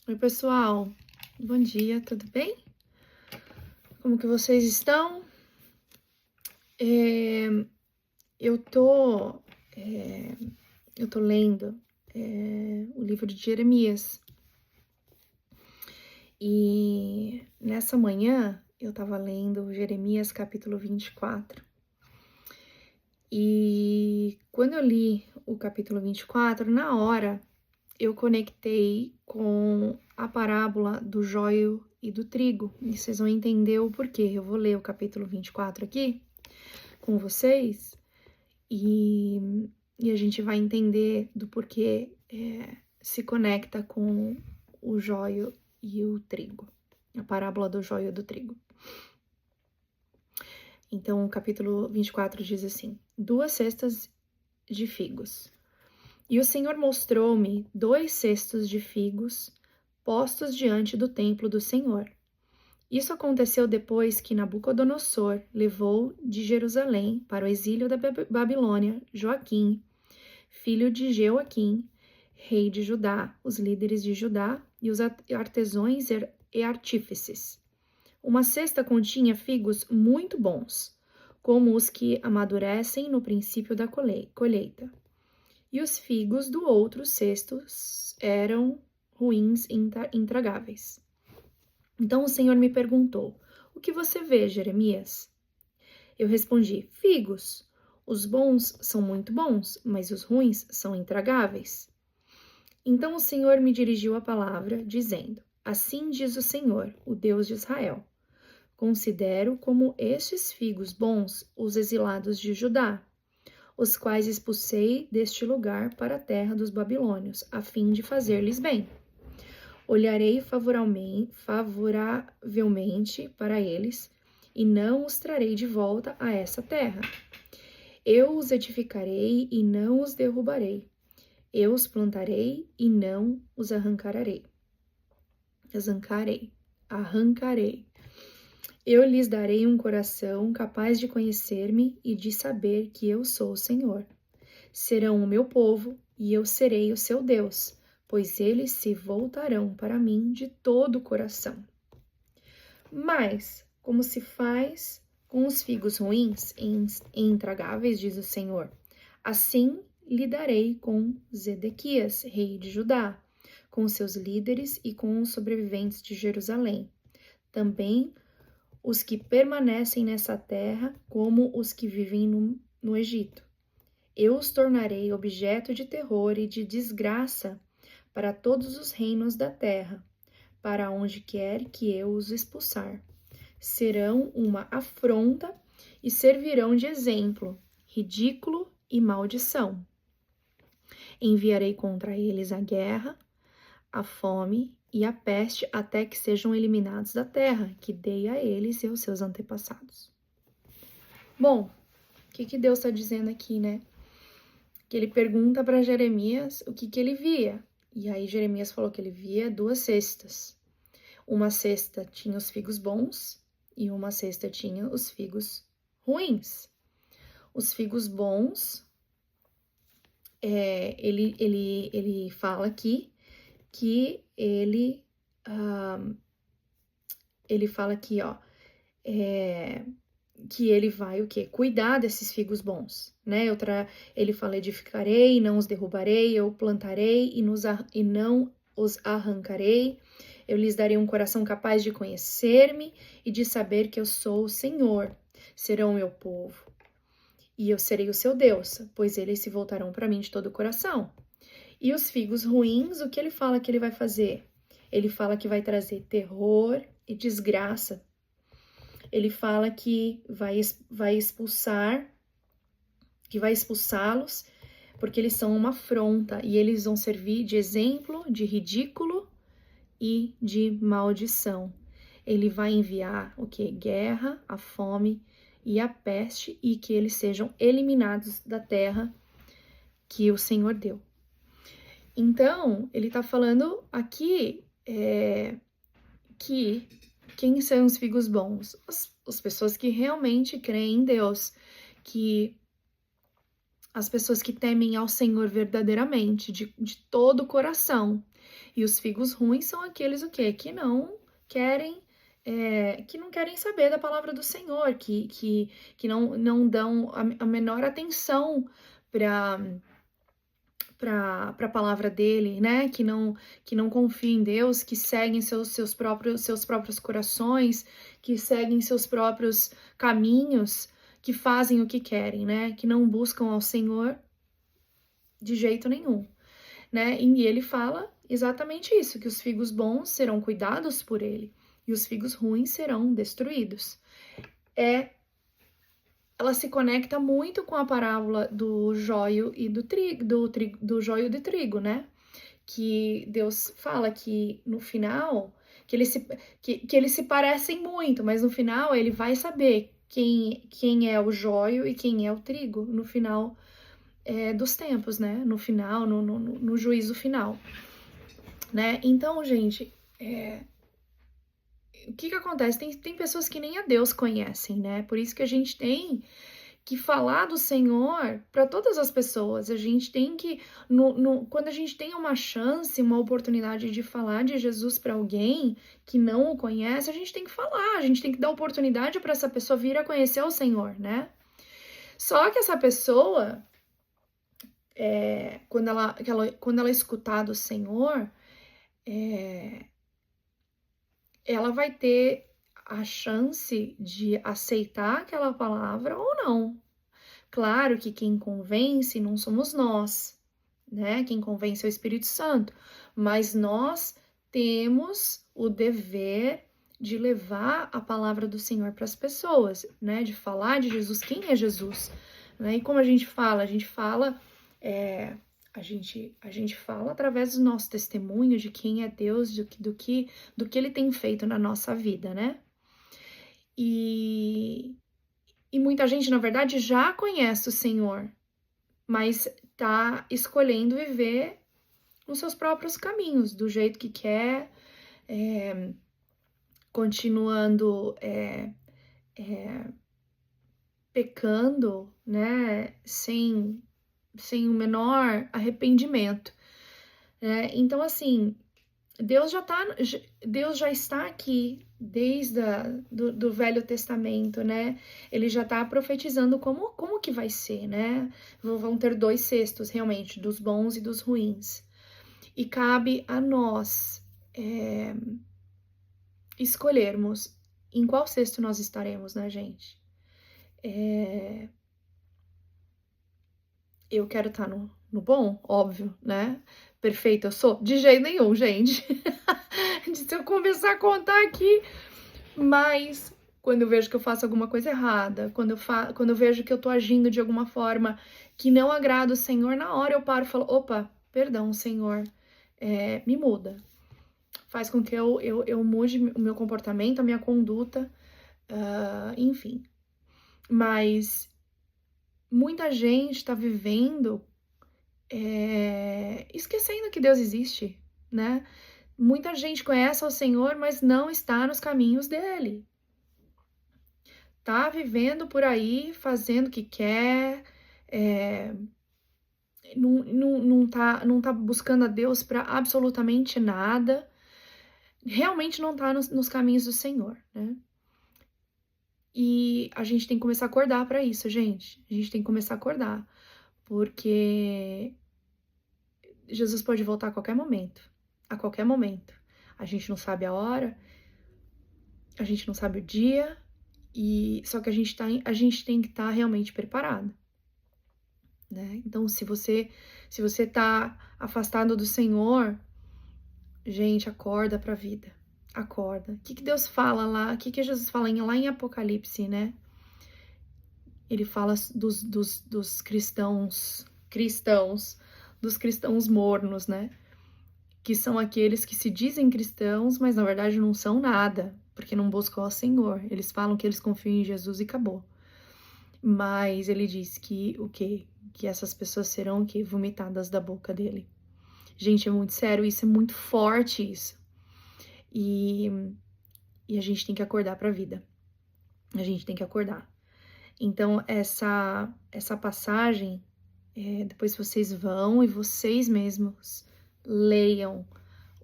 Oi, pessoal. Bom dia, tudo bem? Como que vocês estão? Eu tô, eu tô lendo o livro de Jeremias. E nessa manhã eu tava lendo Jeremias capítulo 24. E quando eu li o capítulo 24, na hora eu conectei com a parábola do joio e do trigo. E vocês vão entender o porquê. Eu vou ler o capítulo 24 aqui com vocês e a gente vai entender do porquê se conecta com o joio e o trigo. A parábola do joio e do trigo. Então, o capítulo 24 diz assim: 2 cestas de figos. E o Senhor mostrou-me 2 cestos de figos postos diante do templo do Senhor. Isso aconteceu depois que Nabucodonosor levou de Jerusalém para o exílio da Babilônia Joaquim, filho de Jeoaquim, rei de Judá, os líderes de Judá e os artesãos e artífices. Uma cesta continha figos muito bons, como os que amadurecem no princípio da colheita. E os figos do outro cesto eram ruins e intragáveis. Então o Senhor me perguntou: o que você vê, Jeremias? Eu respondi: figos. Os bons são muito bons, mas os ruins são intragáveis. Então o Senhor me dirigiu a palavra, dizendo: assim diz o Senhor, o Deus de Israel: considero como estes figos bons os exilados de Judá, os quais expulsei deste lugar para a terra dos babilônios, a fim de fazer-lhes bem. Olharei favoravelmente para eles e não os trarei de volta a essa terra. Eu os edificarei e não os derrubarei. Eu os plantarei e não os arrancarei. Eu lhes darei um coração capaz de conhecer-me e de saber que eu sou o Senhor. Serão o meu povo e eu serei o seu Deus, pois eles se voltarão para mim de todo o coração. Mas, como se faz com os figos ruins e intragáveis, diz o Senhor, assim lidarei com Zedequias, rei de Judá, com seus líderes e com os sobreviventes de Jerusalém. Também os que permanecem nessa terra, como os que vivem no Egito. Eu os tornarei objeto de terror e de desgraça para todos os reinos da terra, para onde quer que eu os expulsar. Serão uma afronta e servirão de exemplo, ridículo e maldição. Enviarei contra eles a guerra, a fome e a peste até que sejam eliminados da terra, que dei a eles e aos seus antepassados. Bom, o que Deus está dizendo aqui, né? Que ele pergunta para Jeremias o que ele via. E aí Jeremias falou que ele via 2 cestas. Uma cesta tinha os figos bons e uma cesta tinha os figos ruins. Os figos bons, ele fala aqui que ele fala aqui, ó, que ele vai o quê? Cuidar desses figos bons, né? Ele fala: edificarei, não os derrubarei, eu plantarei e não os arrancarei. Eu lhes darei um coração capaz de conhecer-me e de saber que eu sou o Senhor. Serão meu povo e eu serei o seu Deus, pois eles se voltarão para mim de todo o coração. E os figos ruins, o que ele fala que ele vai fazer? Ele fala que vai trazer terror e desgraça. Ele fala que vai expulsá-los, porque eles são uma afronta e eles vão servir de exemplo, de ridículo e de maldição. Ele vai enviar o que? Guerra, a fome e a peste, e que eles sejam eliminados da terra que o Senhor deu. Então, ele está falando aqui que quem são os figos bons? As pessoas que realmente creem em Deus, que as pessoas que temem ao Senhor verdadeiramente, de todo o coração. E os figos ruins são aqueles o quê? Querem, que não querem saber da palavra do Senhor, que não dão a menor atenção para a palavra dele, né? Que não confiam em Deus, que seguem seus próprios corações, que seguem seus próprios caminhos, que fazem o que querem, né? Que não buscam ao Senhor de jeito nenhum, né? E ele fala exatamente isso, que os figos bons serão cuidados por ele e os figos ruins serão destruídos. Ela se conecta muito com a parábola do joio e do joio de trigo, né? Que Deus fala que no final, que eles se parecem muito, mas no final ele vai saber quem é o joio e quem é o trigo, no final dos tempos, né? No final, no juízo final, né? Então, gente, o que acontece? Tem pessoas que nem a Deus conhecem, né? Por isso que a gente tem que falar do Senhor para todas as pessoas. A gente tem que, quando a gente tem uma chance, uma oportunidade de falar de Jesus para alguém que não o conhece, a gente tem que falar, a gente tem que dar oportunidade para essa pessoa vir a conhecer o Senhor, né? Só que essa pessoa, quando ela escutar do Senhor, ela vai ter a chance de aceitar aquela palavra ou não. Claro que quem convence não somos nós, né? Quem convence é o Espírito Santo, mas nós temos o dever de levar a palavra do Senhor para as pessoas, né? De falar de Jesus, quem é Jesus, né? E como a gente fala, a gente fala através do nosso testemunho de quem é Deus, do que Ele tem feito na nossa vida, né? E muita gente, na verdade, já conhece o Senhor, mas tá escolhendo viver os seus próprios caminhos, do jeito que quer, continuando pecando, né, sem o menor arrependimento, né? Então, assim, Deus já está aqui desde do Velho Testamento, né? Ele já está profetizando como que vai ser, né? Vão ter 2 cestos, realmente, dos bons e dos ruins. E cabe a nós escolhermos em qual cesto nós estaremos, né, gente? Eu quero estar no bom, óbvio, né? Perfeita eu sou? De jeito nenhum, gente. Se eu começar a contar aqui, mas quando eu vejo que eu faço alguma coisa errada, quando eu vejo que eu tô agindo de alguma forma que não agrada o Senhor, na hora eu paro e falo, opa, perdão, Senhor, me muda. Faz com que eu mude o meu comportamento, a minha conduta, enfim. Mas muita gente tá vivendo esquecendo que Deus existe, né? Muita gente conhece o Senhor, mas não está nos caminhos dele. Tá vivendo por aí, fazendo o que quer, não tá buscando a Deus para absolutamente nada, realmente não tá nos caminhos do Senhor, né? E a gente tem que começar a acordar para isso, gente. A gente tem que começar a acordar, porque Jesus pode voltar a qualquer momento. A qualquer momento. A gente não sabe a hora, a gente não sabe o dia, só que a gente tem que estar realmente preparado, né? Então, se você tá afastado do Senhor, gente, acorda pra vida. Acorda. O que Deus fala lá? O que Jesus fala lá em Apocalipse, né? Ele fala dos cristãos, dos cristãos mornos, né? Que são aqueles que se dizem cristãos, mas na verdade não são nada, porque não buscam ao Senhor. Eles falam que eles confiam em Jesus e acabou. Mas ele diz que o quê? Que essas pessoas serão o quê? Vomitadas da boca dele. Gente, é muito sério, isso é muito forte, isso. E a gente tem que acordar para a vida. A gente tem que acordar. Então, essa passagem Depois vocês vão e vocês mesmos leiam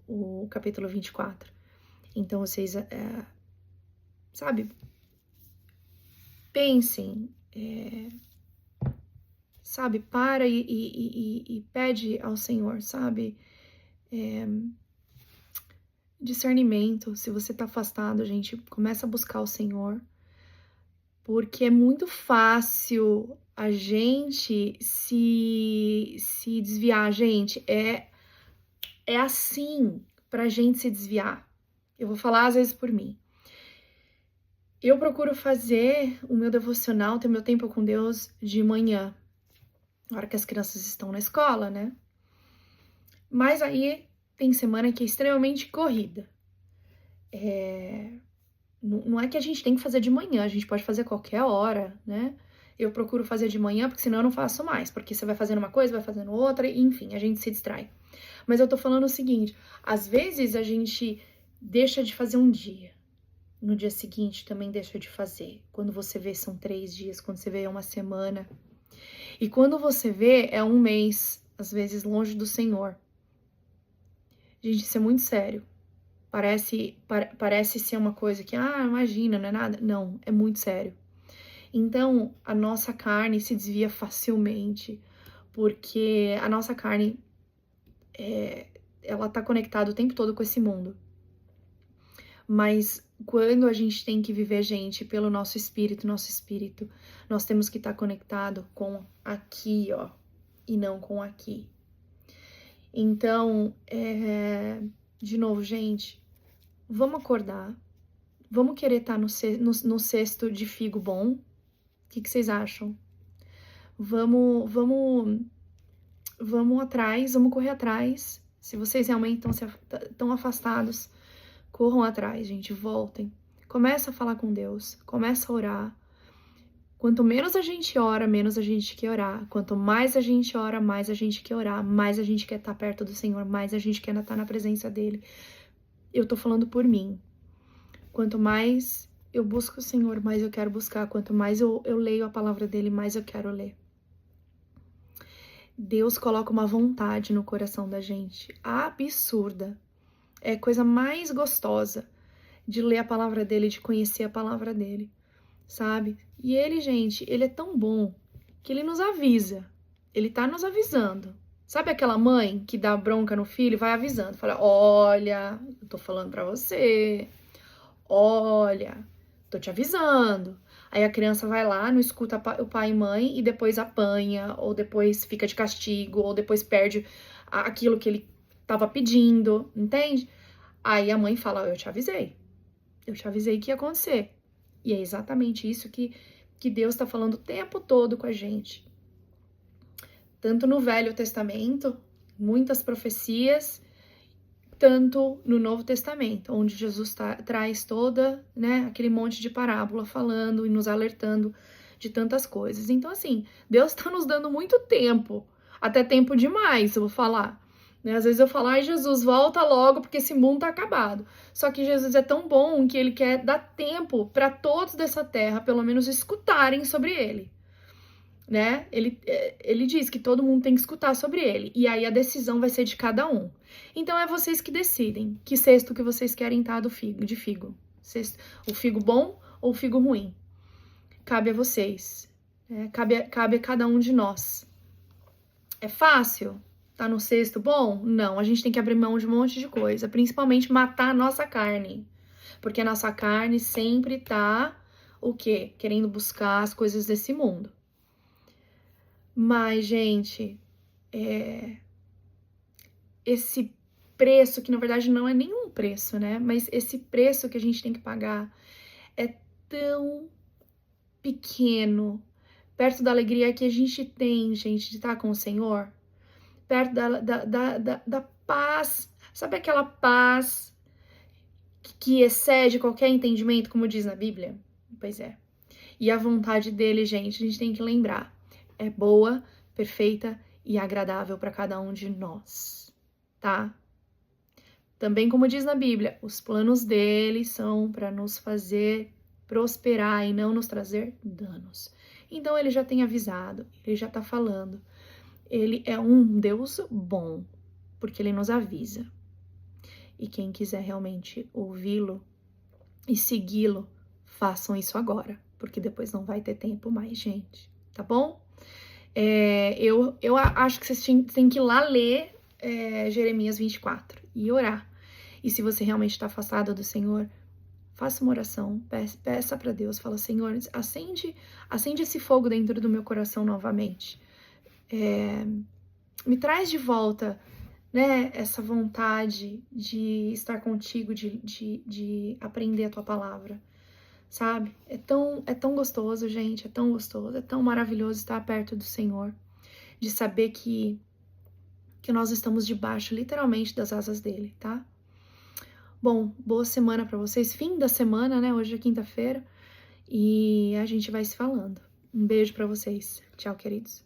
o capítulo 24. Então vocês, sabe, pensem, sabe, para e pede ao Senhor, sabe, discernimento. Se você tá afastado, gente, começa a buscar o Senhor, porque é muito fácil a gente se desviar, gente, é assim pra gente se desviar. Eu vou falar às vezes por mim. Eu procuro fazer o meu devocional, ter meu tempo com Deus de manhã, na hora que as crianças estão na escola, né? Mas aí tem semana que é extremamente corrida. Não é que a gente tem que fazer de manhã, a gente pode fazer qualquer hora, né? Eu procuro fazer de manhã, porque senão eu não faço mais, porque você vai fazendo uma coisa, vai fazendo outra, enfim, a gente se distrai. Mas eu tô falando o seguinte, às vezes a gente deixa de fazer um dia, no dia seguinte também deixa de fazer. Quando você vê, são 3 dias, quando você vê, é uma semana. E quando você vê, é um mês, às vezes longe do Senhor. Gente, isso é muito sério. Parece ser uma coisa que, imagina, não é nada. Não, é muito sério. Então, a nossa carne se desvia facilmente, porque a nossa carne, ela tá conectada o tempo todo com esse mundo. Mas quando a gente tem que viver, gente, pelo nosso espírito, nós temos que estar conectado com aqui, ó, e não com aqui. Então, de novo, gente, vamos acordar, vamos querer estar no cesto de figo bom. O que vocês acham? Vamos atrás, vamos correr atrás. Se vocês realmente estão afastados, corram atrás, gente, voltem. Começa a falar com Deus, começa a orar. Quanto menos a gente ora, menos a gente quer orar. Quanto mais a gente ora, mais a gente quer orar. Mais a gente quer estar perto do Senhor, mais a gente quer estar na presença dEle. Eu tô falando por mim. Quanto mais eu busco o Senhor, mais eu quero buscar. Quanto mais eu leio a palavra dEle, mais eu quero ler. Deus coloca uma vontade no coração da gente, absurda. É a coisa mais gostosa de ler a palavra dEle, de conhecer a palavra dEle, sabe? E Ele, gente, Ele é tão bom que Ele nos avisa. Ele tá nos avisando. Sabe aquela mãe que dá bronca no filho e vai avisando? Fala, olha, eu tô falando pra você. Olha, tô te avisando. Aí a criança vai lá, não escuta o pai e mãe e depois apanha, ou depois fica de castigo, ou depois perde aquilo que ele tava pedindo, entende? Aí a mãe fala, eu te avisei que ia acontecer. E é exatamente isso que Deus tá falando o tempo todo com a gente. Tanto no Velho Testamento, muitas profecias, tanto no Novo Testamento, onde Jesus traz toda, né, aquele monte de parábola falando e nos alertando de tantas coisas. Então, assim, Deus está nos dando muito tempo, até tempo demais, eu vou falar. Né? Às vezes eu falo, Jesus, volta logo porque esse mundo tá acabado. Só que Jesus é tão bom que ele quer dar tempo para todos dessa terra, pelo menos, escutarem sobre ele. Né? Ele diz que todo mundo tem que escutar sobre ele. E aí a decisão vai ser de cada um. Então é vocês que decidem que cesto que vocês querem estar de figo. O figo bom ou o figo ruim. Cabe a vocês. Né? Cabe a cada um de nós. É fácil? Tá no cesto bom? Não, a gente tem que abrir mão de um monte de coisa. Principalmente matar a nossa carne. Porque a nossa carne sempre tá, o quê? Querendo buscar as coisas desse mundo. Mas, gente, esse preço, que na verdade não é nenhum preço, né? Mas esse preço que a gente tem que pagar é tão pequeno, perto da alegria que a gente tem, gente, de estar com o Senhor, perto da paz, sabe aquela paz que excede qualquer entendimento, como diz na Bíblia? Pois é. E a vontade dele, gente, a gente tem que lembrar, é boa, perfeita e agradável para cada um de nós, tá? Também, como diz na Bíblia, os planos dele são para nos fazer prosperar e não nos trazer danos. Então, ele já tem avisado, ele já tá falando. Ele é um Deus bom, porque ele nos avisa. E quem quiser realmente ouvi-lo e segui-lo, façam isso agora, porque depois não vai ter tempo mais, gente, tá bom? Eu acho que vocês têm que ir lá ler Jeremias 24 e orar. E se você realmente está afastado do Senhor, faça uma oração, peça para Deus, fala, Senhor, acende esse fogo dentro do meu coração novamente. Me traz de volta, né, essa vontade de estar contigo, de aprender a tua palavra, sabe? É tão gostoso, gente, é tão gostoso, é tão maravilhoso estar perto do Senhor, de saber que nós estamos debaixo, literalmente, das asas dele, tá? Bom, boa semana para vocês, fim da semana, né? Hoje é quinta-feira e a gente vai se falando. Um beijo para vocês. Tchau, queridos.